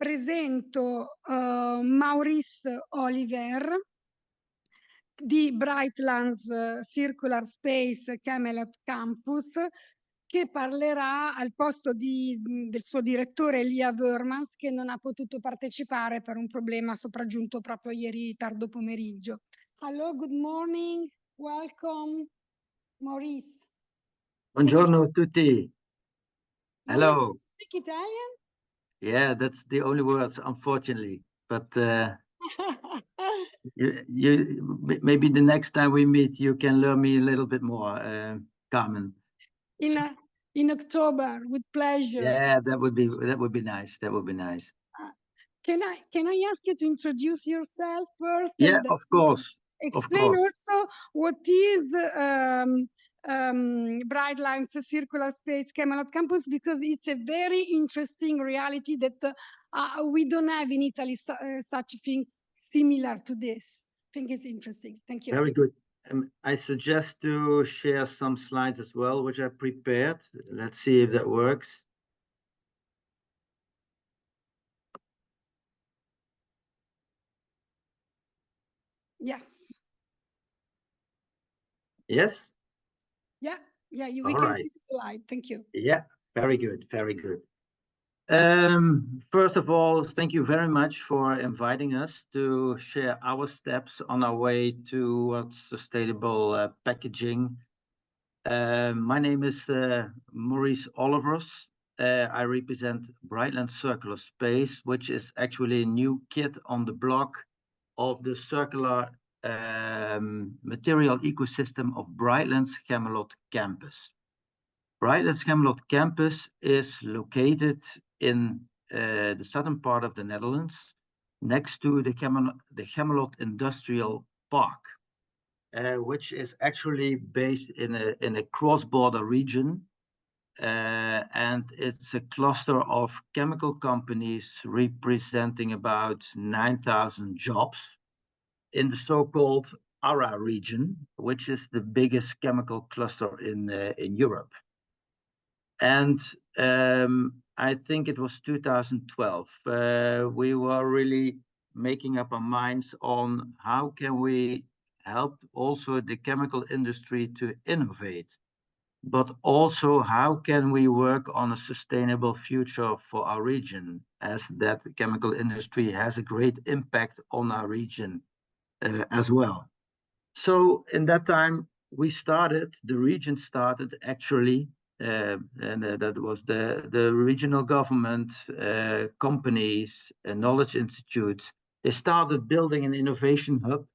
presento Maurice Olivers di Brightlands Circular Space Camelot Campus, che parlerà al posto del suo direttore Elia Vermans, che non ha potuto partecipare per un problema sopraggiunto proprio ieri tardo pomeriggio. Hello, good morning, welcome, Maurice. Buongiorno a tutti. Hello. You speak Italian? Yeah, that's the only words, unfortunately. But maybe the next time we meet, you can learn me a little bit more, Carmen. In October, with pleasure. Yeah, that would be nice. That would be nice. Can I ask you to introduce yourself first? Yeah, and of course. Explain also what is Brightlands Circular Space Camelot Campus, because it's a very interesting reality that we don't have in Italy such things similar to this. I think it's interesting. Thank you. Very good. I suggest to share some slides as well, which I prepared. Let's see if that works. Yes. Yes? Yeah, we can see the slide. Thank you. Yeah, very good, very good. First of all, thank you very much for inviting us to share our steps on our way towards sustainable packaging. My name is Maurice Olivers. I represent Brightlands Circular Space, which is actually a new kid on the block of the circular material ecosystem of Brightlands Camelot Campus. Brightlands Camelot Campus is located in the southern part of the Netherlands, next to the Camelot Industrial Park, which is actually based in a cross-border region, and it's a cluster of chemical companies representing about 9,000 jobs in the so-called ARA region, which is the biggest chemical cluster in Europe. And I think it was 2012. We were really making up our minds on how can we help also the chemical industry to innovate, but also how can we work on a sustainable future for our region, as that the chemical industry has a great impact on our region as well. So in that time, the region started actually, and that was the regional government, companies, knowledge institutes. They started building an innovation hub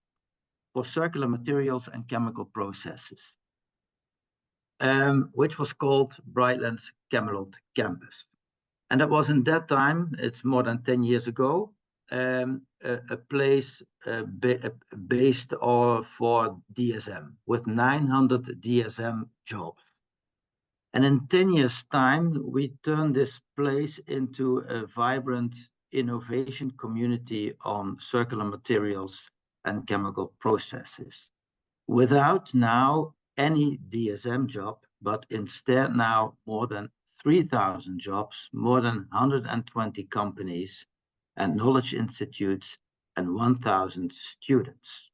for circular materials and chemical processes, which was called Brightlands Camelot Campus. And that was in that time, it's more than 10 years ago, a place based for DSM with 900 DSM jobs. And in 10 years' time, we turned this place into a vibrant innovation community on circular materials and chemical processes, without now any DSM job, but instead now more than 3,000 jobs, more than 120 companies and knowledge institutes, and 1,000 students.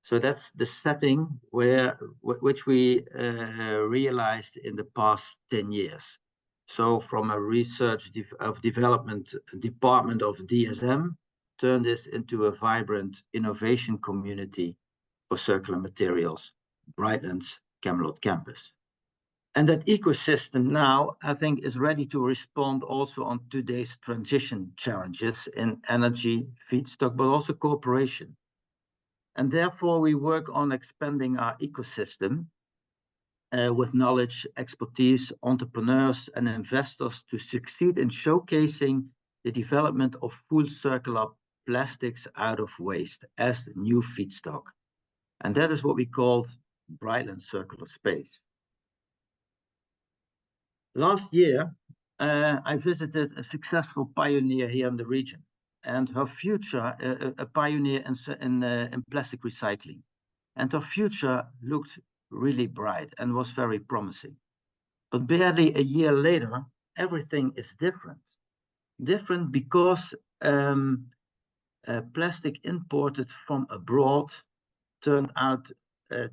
So that's the setting which we realized in the past 10 years. So from a research development department of DSM, turned this into a vibrant innovation community for circular materials, Brightlands Camelot Campus. And that ecosystem now, I think, is ready to respond also on today's transition challenges in energy, feedstock, but also cooperation. And therefore, we work on expanding our ecosystem with knowledge, expertise, entrepreneurs, and investors to succeed in showcasing the development of full circular plastics out of waste as new feedstock. And that is what we called Brightlands Circular Space. Last year, I visited a successful pioneer here in the region, and her future, a pioneer in plastic recycling. And her future looked really bright and was very promising. But barely a year later, everything is different. Different because plastic imported from abroad turned out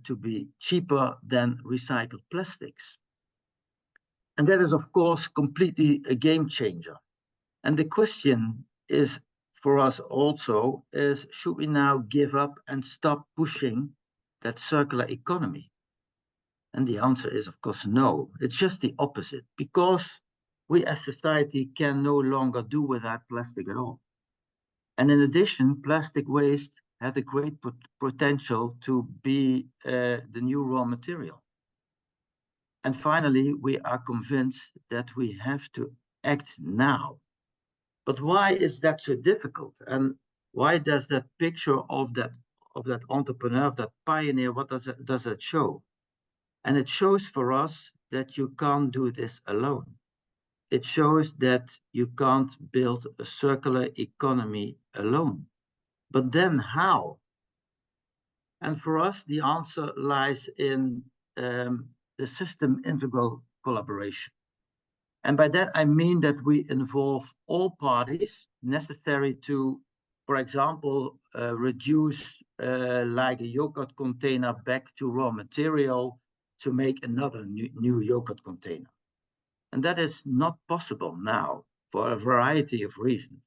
to be cheaper than recycled plastics. And that is, of course, completely a game changer. And the question is for us also is, should we now give up and stop pushing that circular economy? And the answer is, of course, no. It's just the opposite, because we as society can no longer do without plastic at all. And in addition, plastic waste has a great potential to be the new raw material. And finally, we are convinced that we have to act now. But why is that so difficult? And why does that picture of that entrepreneur, of that pioneer, what does it show? And it shows for us that you can't do this alone. It shows that you can't build a circular economy alone. But then how? And for us, the answer lies in the system integral collaboration. And by that, I mean that we involve all parties necessary to, for example, reduce like a yogurt container back to raw material to make another new yogurt container. And that is not possible now for a variety of reasons.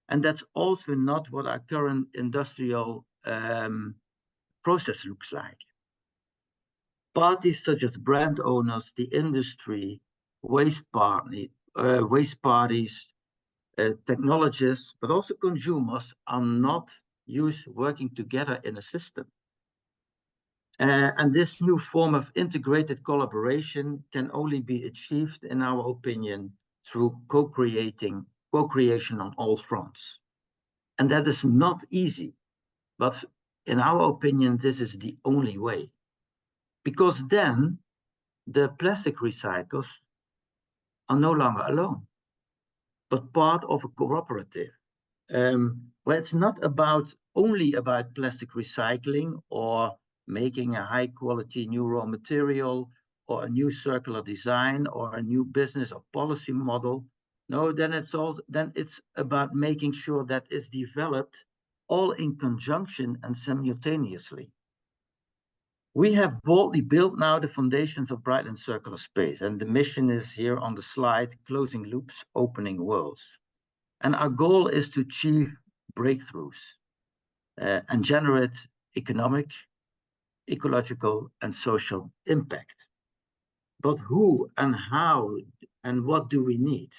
And that's also not what our current industrial process looks like. Parties such as brand owners, the industry, waste parties, technologists, but also consumers are not working together in a system. And this new form of integrated collaboration can only be achieved, in our opinion, through co-creation on all fronts. And that is not easy, but in our opinion, this is the only way. Because then the plastic recyclers are no longer alone, but part of a cooperative. Where it's not only about plastic recycling or making a high quality new raw material or a new circular design or a new business or policy model. No, then it's about making sure that it's developed all in conjunction and simultaneously. We have boldly built now the foundations of Brightlands Circular Space, and the mission is here on the slide: closing loops, opening worlds. And our goal is to achieve breakthroughs and generate economic, ecological, and social impact. But who and how and what do we need?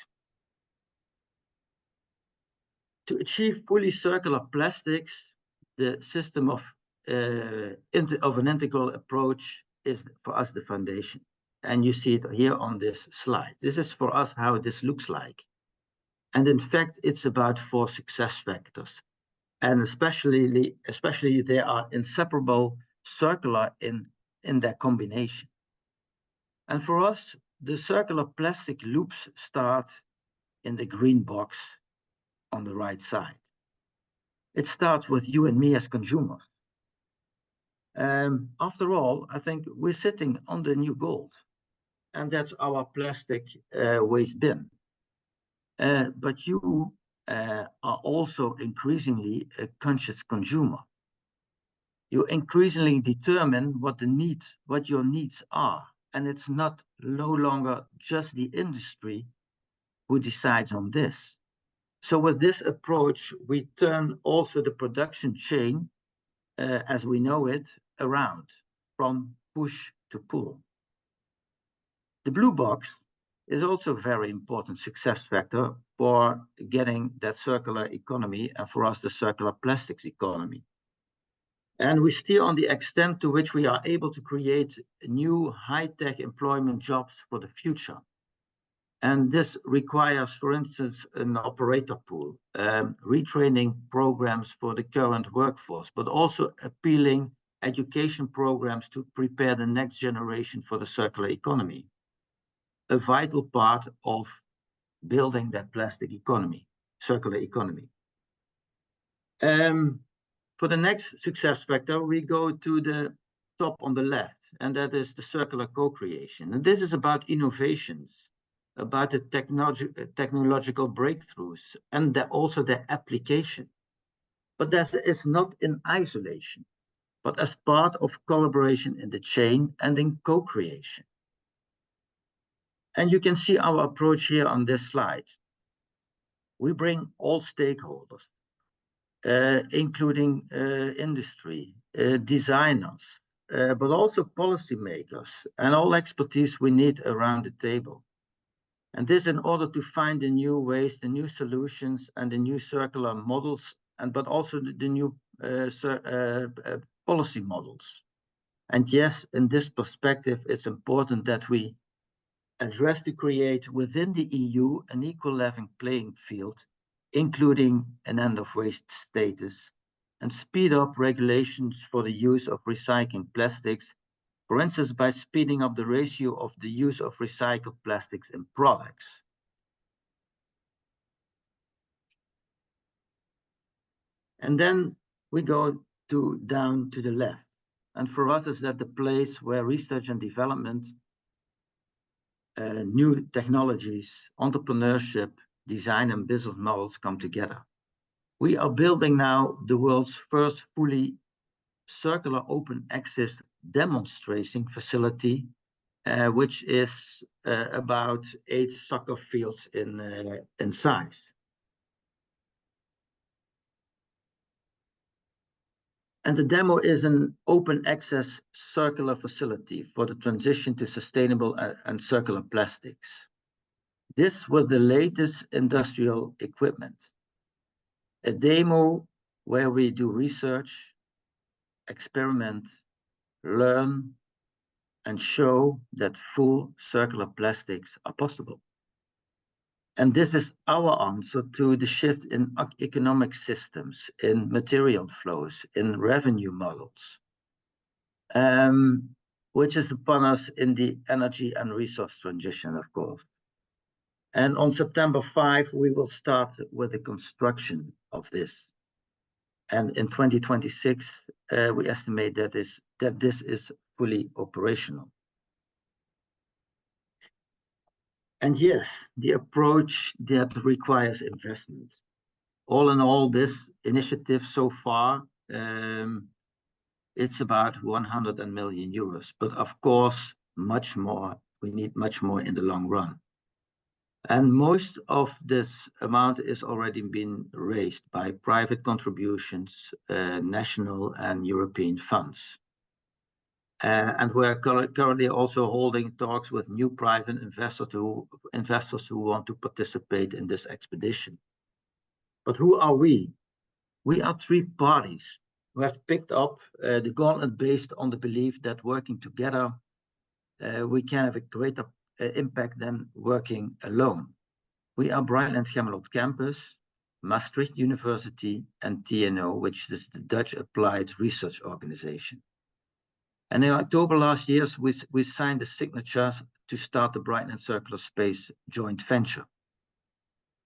To achieve fully circular plastics, the system of an integral approach is for us the foundation. And you see it here on this slide. This is for us how this looks like. And in fact, it's about 4 success factors. And especially they are inseparable, circular in their combination. And for us, the circular plastic loops start in the green box on the right side. It starts with you and me as consumers. After all, I think we're sitting on the new gold, and that's our plastic waste bin. But you are also increasingly a conscious consumer. You increasingly determine what your needs are, and it's no longer just the industry who decides on this. So with this approach, we turn also the production chain, as we know it, around from push to pull. The blue box is also a very important success factor for getting that circular economy, and for us, the circular plastics economy. And we steer on the extent to which we are able to create new high-tech employment jobs for the future. And this requires, for instance, an operator pool, retraining programs for the current workforce, but also appealing education programs to prepare the next generation for the circular economy. A vital part of building that plastic economy, circular economy. For the next success factor, we go to the top on the left, and that is the circular co-creation. And this is about innovations about the technological breakthroughs and also their application. But that is not in isolation, but as part of collaboration in the chain and in co-creation. And you can see our approach here on this slide. We bring all stakeholders, including industry, designers, but also policymakers and all expertise we need around the table. And this in order to find the new ways, the new solutions and the new circular models, but also the new policy models. And yes, in this perspective, it's important that we address to create within the EU an equal level playing field, including an end of waste status, and speed up regulations for the use of recycling plastics, for instance, by speeding up the ratio of the use of recycled plastics in products. And then we go down to the left. And for us, is that the place where research and development, new technologies, entrepreneurship, design and business models come together. We are building now the world's first fully circular open access demonstration facility, which is about 8 soccer fields in size. And the demo is an open access circular facility for the transition to sustainable and circular plastics. This was the latest industrial equipment. A demo where we do research, experiment, learn, and show that full circular plastics are possible. And this is our answer to the shift in economic systems, in material flows, in revenue models, which is upon us in the energy and resource transition, of course. And on September 5, we will start with the construction of this. And in 2026, we estimate that this is fully operational. And yes, the approach that requires investment. All in all, this initiative so far, it's about 100 million euros. But of course, much more. We need much more in the long run. And most of this amount is already been raised by private contributions, national and European funds. And we are currently also holding talks with new private investors who want to participate in this expedition. But who are we? We are 3 parties who have picked up the gauntlet based on the belief that working together, we can have a greater impact than working alone. We are Brightlands Circular Campus, Maastricht University, and TNO, which is the Dutch Applied Research Organization. And in October last year, we signed the signatures to start the Brightlands Circular Space joint venture.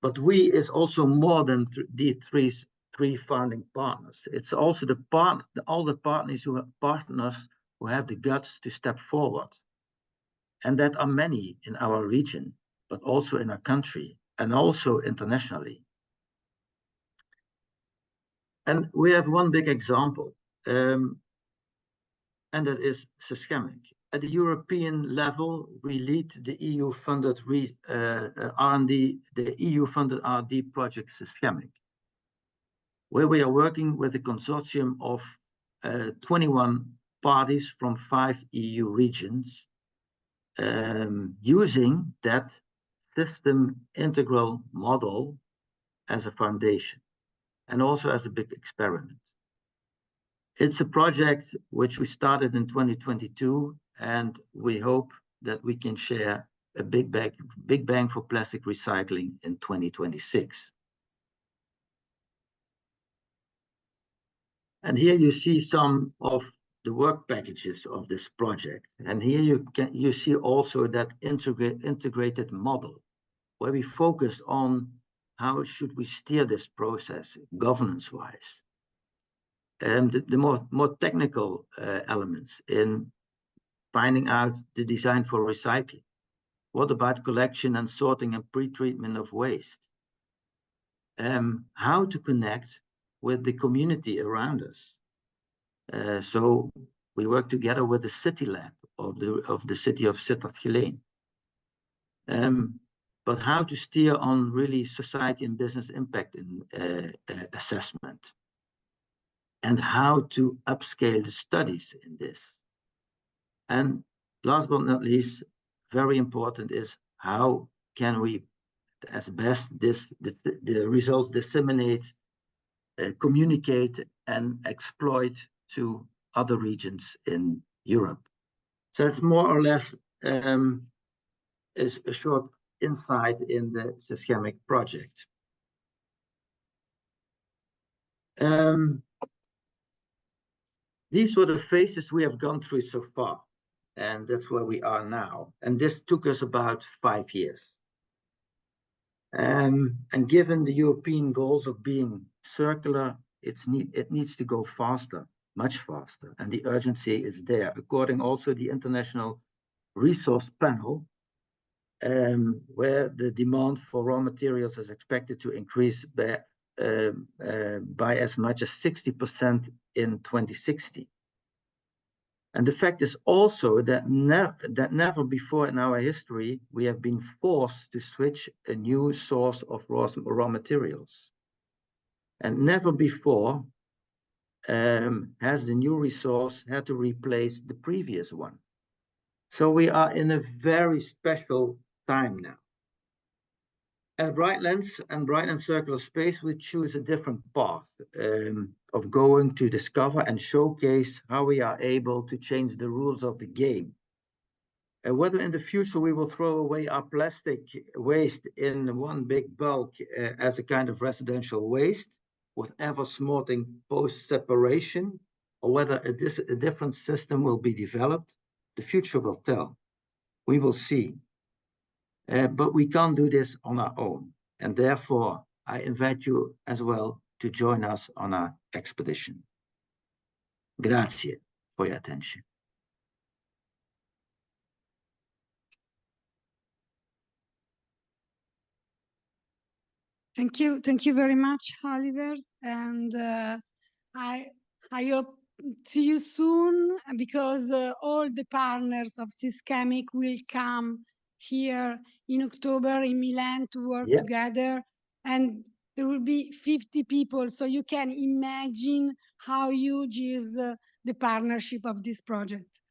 But we is also more than the three founding partners. It's also all the partners who have the guts to step forward. And that are many in our region, but also in our country and also internationally. And we have one big example. And that is Syschemiq. At the European level, we lead the EU-funded R&D, the EU-funded R&D project Syschemiq, where we are working with a consortium of 21 parties from 5 EU regions, using that system integral model as a foundation and also as a big experiment. It's a project which we started in 2022, and we hope that we can share a big bang for plastic recycling in 2026. And here you see some of the work packages of this project. And here you see also that integrated model, where we focus on how should we steer this process governance-wise. And the more technical elements in finding out the design for recycling. What about collection and sorting and pre-treatment of waste? How to connect with the community around us. So we work together with the city lab of the city of Sittard-Geleen. But how to steer on really society and business impact in assessment, and how to upscale the studies in this. And last but not least, very important is how can we, as best, the results disseminate, communicate, and exploit to other regions in Europe. So it's more or less is a short insight in the Syschemiq project. These were the phases we have gone through so far, and that's where we are now. And this took us about 5 years. And given the European goals of being circular, it needs to go faster, much faster, and the urgency is there. According also the International Resource Panel, where the demand for raw materials is expected to increase by as much as 60% in 2060. And the fact is also that never before in our history we have been forced to switch a new source of raw materials. And never before has the new resource had to replace the previous one. So we are in a very special time now. As Brightlands and Brightlands Circular Space, we choose a different path of going to discover and showcase how we are able to change the rules of the game. Whether in the future we will throw away our plastic waste in one big bulk as a kind of residential waste, with ever sorting post-separation, or whether a different system will be developed, the future will tell. We will see. But we can't do this on our own. And therefore, I invite you as well to join us on our expedition. Grazie for your attention. Thank you very much, Oliver. And I hope see you soon, because all the partners of Syschemiq will come here in October in Milan to work together, and there will be 50 people, so you can imagine how huge is the partnership of this project.